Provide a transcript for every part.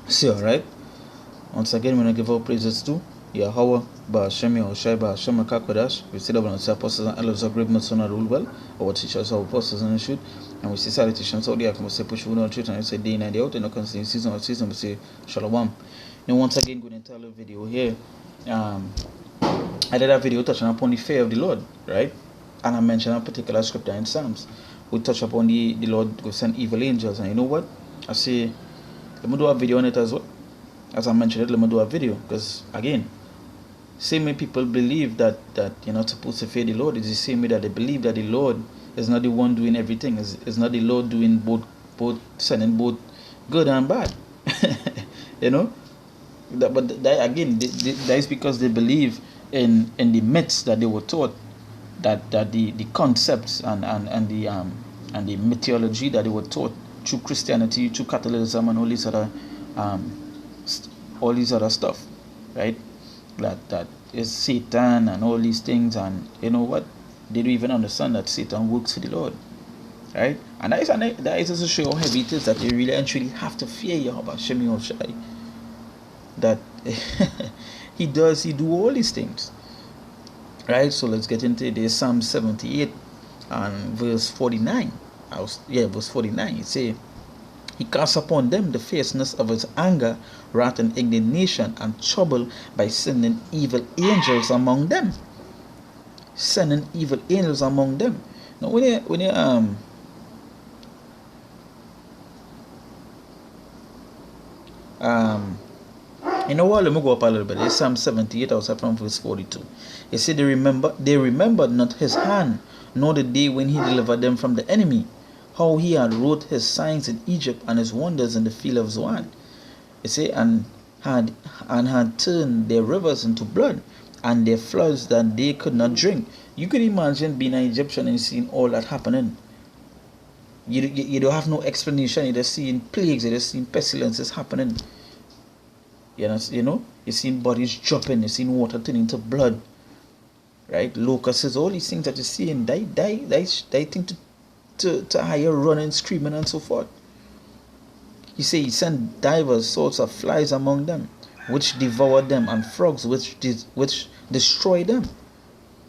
See, alright. Once again, we want to give all praises to Yahweh, Ba'ashem Yahushai, Ba'ashem HaKadosh. We see that when the apostles and elders of great Matzona rule well, our teachers, our apostles, and the truth. And we see salutations out there, we say push with all truth, and we say day and night out, and no constant season or season, we say Shalom. Now, once again, going to tell a video here. I did a video touching upon the fear of the Lord, right? And I mentioned a particular scripture in Psalms. We touch upon the Lord will send evil angels, and you know what? I say, let me do a video on it as well. As I mentioned it, let me do a video, because again, same way people believe that you're not supposed to fear the Lord, is the same way that they believe that the Lord is not the one doing everything. Is not the Lord doing both sending both good and bad. You know, but that, again, that is because they believe in the myths that they were taught, that the concepts and the mythology that they were taught through Christianity, through Catholicism, and all these other stuff, right? That is Satan and all these things, and you know what? They don't even understand that Satan works for the Lord, right? And that is also show how heavy it is that they really and truly have to fear Yahweh Shem Yahushai. That he do all these things, right? So let's get into this. Psalm 78 and verse 49. Verse 49. It say, he casts upon them the fierceness of his anger, wrath and indignation, and trouble by sending evil angels among them. Sending evil angels among them. Now when you you know what? Let me go up a little bit. It's Psalm 78, also from verse 42. It said, they remembered not his hand, nor the day when he delivered them from the enemy, how he had wrought his signs in Egypt and his wonders in the field of Zoan. It said, and had turned their rivers into blood, and their floods that they could not drink. You could imagine being an Egyptian and seeing all that happening. You don't have no explanation. You're just seeing plagues, you're just seeing pestilences happening. You know, you're seeing bodies dropping, you're seeing water turning into blood, right? Locusts, all these things that you're seeing, they think to higher running, screaming, and so forth. He said he sent divers sorts of flies among them, which devoured them, and frogs which destroyed them.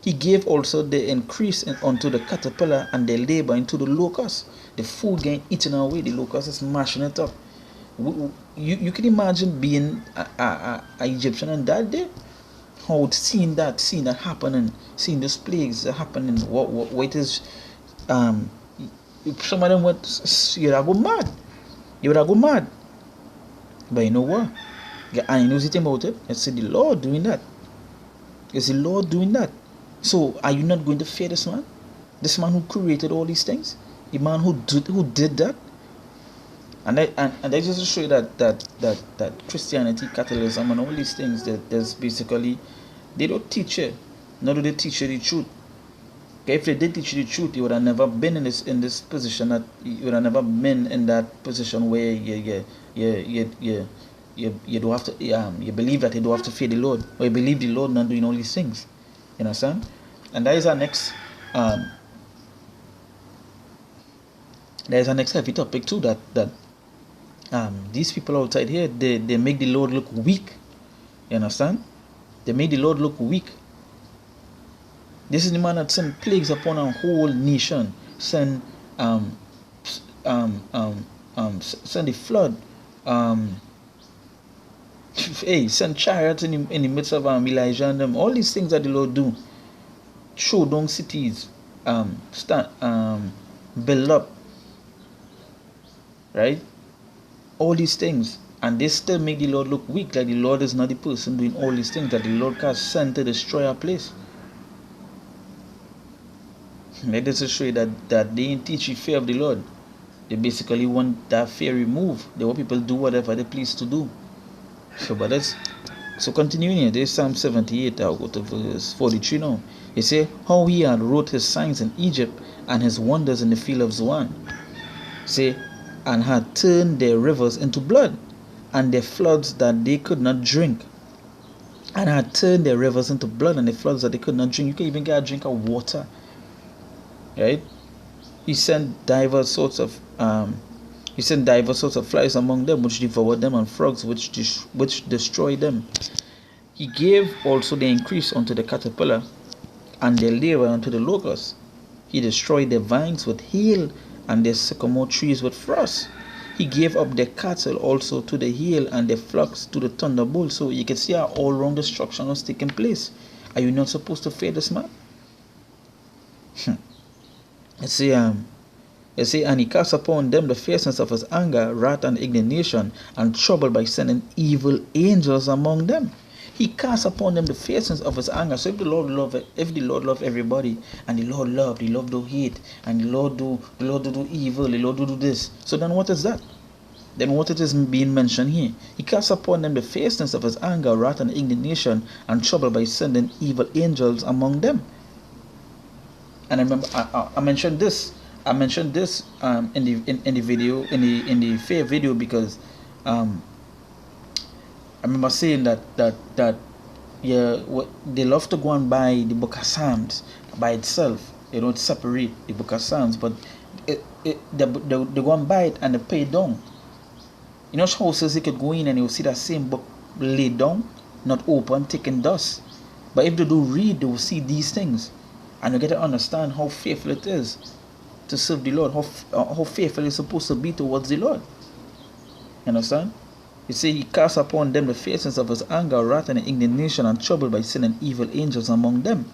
He gave also the increase unto the caterpillar, and the labor into the locust. The food getting eaten away, the locust is mashing it up. You can imagine being a Egyptian on that day, how seeing that happening, seeing those plagues happening. What it is, some of them you would have go mad. But you know what? And you know the thing about it? It's the Lord doing that. It's the Lord doing that. So are you not going to fear this man? This man who created all these things? The man who did that? And I just show you that Christianity, Catholicism, and all these things, that there's basically, they don't teach you. Nor do they teach you the truth. Okay, if they did teach you the truth, you would have never been in this position. That you would have never been in that position where you don't have to you believe that you don't have to fear the Lord, or you believe the Lord not doing all these things. You understand? And that is our next there is our next heavy topic too, that these people outside here, they make the Lord look weak. You understand? They make the Lord look weak. This is the man that sent plagues upon a whole nation. Send send the flood. Send chariots in the midst of Elijah and them. All these things that the Lord do. Show down cities. Build up. Right? All these things, and they still make the Lord look weak, like the Lord is not the person doing all these things, that the Lord can send to destroy a place. Let us show you that they didn't teach you fear of the Lord. They basically want that fear removed. They want people to do whatever they please to do. So continuing here, there's Psalm 78. I'll go to verse 43 now. He say, how he had wrought his signs in Egypt and his wonders in the field of Zoan. Say, and had turned their rivers into blood, and their floods that they could not drink. And had turned their rivers into blood, and the floods that they could not drink. You can even get a drink of water. Right? He sent diverse sorts of He sent divers sorts of flies among them, which devoured them, and frogs, which destroyed them. He gave also the increase unto the caterpillar, and their labor unto the locust. He destroyed their vines with hail, and their sycamore trees with frost. He gave up their cattle also to the hail, and their flocks to the thunderbolt. So you can see how all wrong destruction was taking place. Are you not supposed to fear this man? You see, and he cast upon them the fierceness of his anger, wrath, and indignation, and trouble by sending evil angels among them. He cast upon them the fierceness of his anger. So if the Lord love everybody, and the Lord do hate, and the Lord do evil, the Lord do this. So then what is that? Then what it is being mentioned here? He cast upon them the fierceness of his anger, wrath, and indignation, and trouble by sending evil angels among them. And I remember I mentioned this. I mentioned this in the video, in the fair video, because I remember saying that they love to go and buy the book of Psalms by itself. They don't separate the book of Psalms, but they go and buy it and they pay it down. You know, houses they could go in and you will see that same book laid down, not open, taking dust. But if they do read, they will see these things, and you get to understand how faithful it is to serve the Lord, how faithful it's supposed to be towards the Lord. You understand? You see, he cast upon them the fierceness of his anger, wrath, and indignation, and trouble by sending evil angels among them.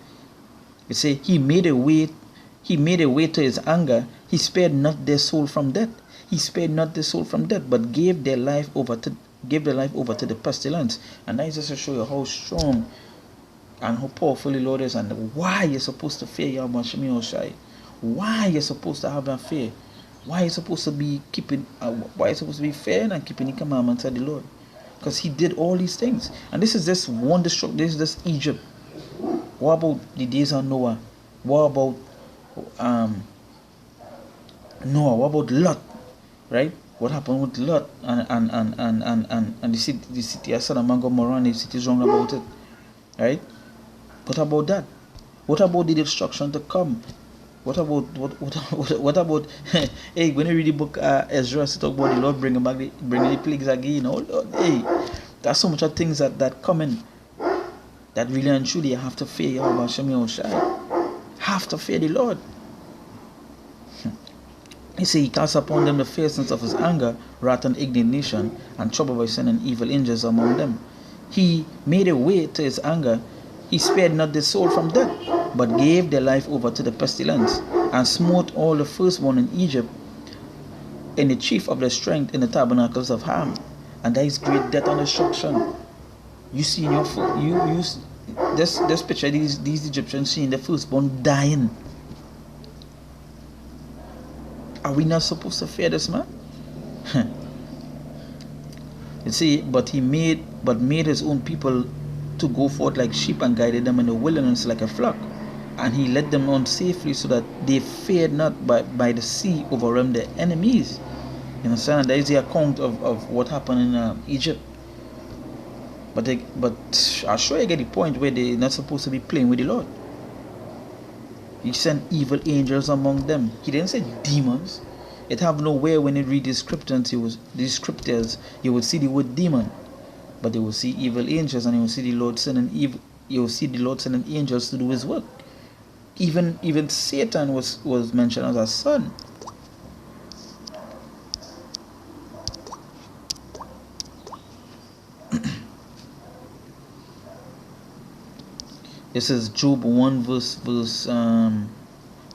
You see, he made a way to his anger. He spared not their soul from death. He spared not their soul from death, but gave their life over to the pestilence. And that is just to show you how strong and how powerful the Lord is, and why you're supposed to fear Yahweh Shemi Oshai. Why you're supposed to have that fear. Why you're supposed to be fair and keeping the commandments of the Lord. Because he did all these things. And this is just one destruction. This is just Egypt. What about the days of Noah? What about Noah? What about Lot? Right? What happened with Lot and the city of Sodom and Gomorrah, and the city is wrong about it. Right? What about that? What about the destruction to come? What about hey, when you read the book Ezra, it talk about the Lord bringing the plagues again. Oh Lord, hey, there's so much of things that come in that really and truly you have to fear Yahweh Shemi Oshai. Have to fear the Lord. He said he cast upon them the fierceness of his anger, wrath, and indignation, and trouble by sending evil angels among them. He made a way to his anger. He spared not their soul from death, but gave their life over to the pestilence, and smote all the firstborn in Egypt, in the chief of their strength, in the tabernacles of Ham. And that is great death and destruction. You see in your this picture, these Egyptians seeing the firstborn dying. Are we not supposed to fear this man? You see, but made his own people to go forth like sheep, and guided them in the wilderness like a flock. And he led them on safely, so that they feared not by the sea overwhelmed their enemies. You understand? That is the account of what happened in Egypt. But I'll show you get the point where they're not supposed to be playing with the Lord. He sent evil angels among them. He didn't say demons. It have nowhere when you read these scriptures, you will see the word demon. But they will see evil angels, and you will see the Lord sending angels to do his work. Even Satan was mentioned as a son. This is Job 1 verse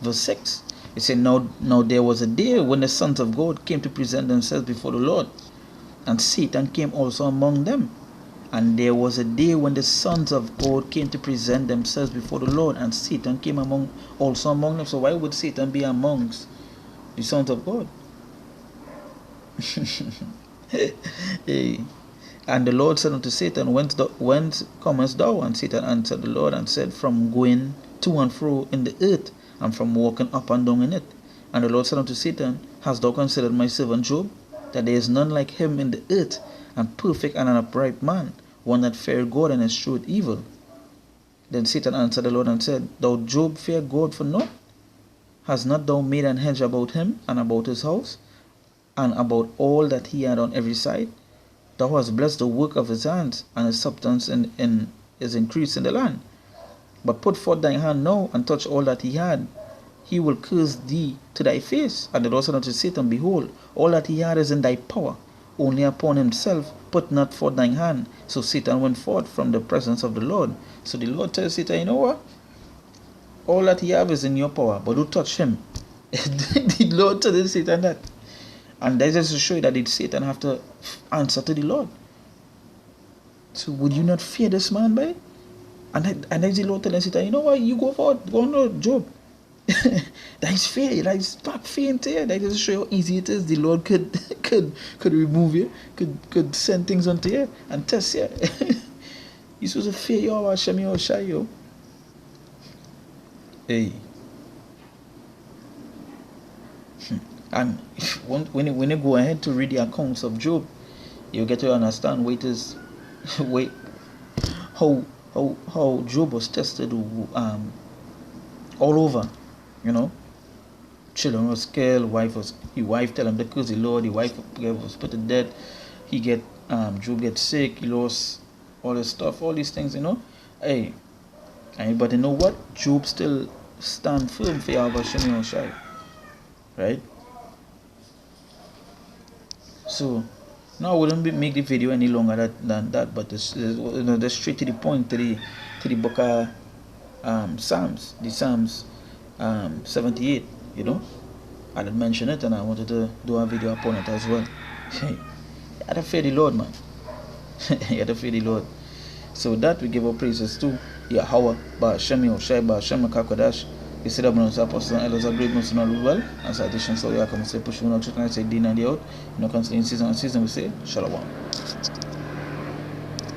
6. It said, now there was a day when the sons of God came to present themselves before the Lord, and Satan came also among them. And there was a day when the sons of God came to present themselves before the Lord, and Satan came also among them. So why would Satan be amongst the sons of God? Hey. And the Lord said unto Satan, Whence comest thou? And Satan answered the Lord and said, From going to and fro in the earth, and from walking up and down in it. And the Lord said unto Satan, Hast thou considered my servant Job, that there is none like him in the earth, and perfect and an upright man, one that feareth God and escheweth evil? Then Satan answered the Lord and said, Thou Job fear God for naught? Hast not thou made an hedge about him and about his house? and about all that he had on every side. Thou hast blessed the work of his hands, and his substance is increased in the land. But put forth thine hand now, and touch all that he had. He will curse thee to thy face. And the Lord said unto Satan, Behold, all that he had is in thy power, only upon himself put not forth thine hand. So Satan went forth from the presence of the Lord. So the Lord tells Satan, you know what? All that he have is in your power, but don't touch him. The Lord told Satan that. And that is to show you that Satan have to answer to the Lord. So would you not fear this man, boy? And then the Lord telling Satan, you know what, you go forward, go on, Job. That is fear, that is back fear into you. That is to show you how easy it is. The Lord could remove you, could send things onto you and test you. You're supposed to fear Yahweh Hashem Yahushai, yo. Hey. And when you go ahead to read the accounts of Job, you get to understand how Job was tested all over, you know. Children was killed, his wife tell him to curse the Lord, the wife was put to death, Job gets sick, he lost all this stuff, all these things, you know. Hey, but you know what? Job still stand firm for Yahweh Hashem Yahushai. Right? So now I wouldn't make the video any longer than that, but it's straight to the point, to the book of Psalms, the Psalms 78, you know. I did mention it, and I wanted to do a video upon it as well. You had to fear the Lord, man. You had to fear the Lord. So that we give our praises to Yahweh, Ba'ashem Yahushai, Ba'ashem HaKadosh. You see that Bruno's apostle and elders are great most not well. As addition, so we are coming to say push on our chicken and say dinner and the out. You know, constantly in season we say Shalom.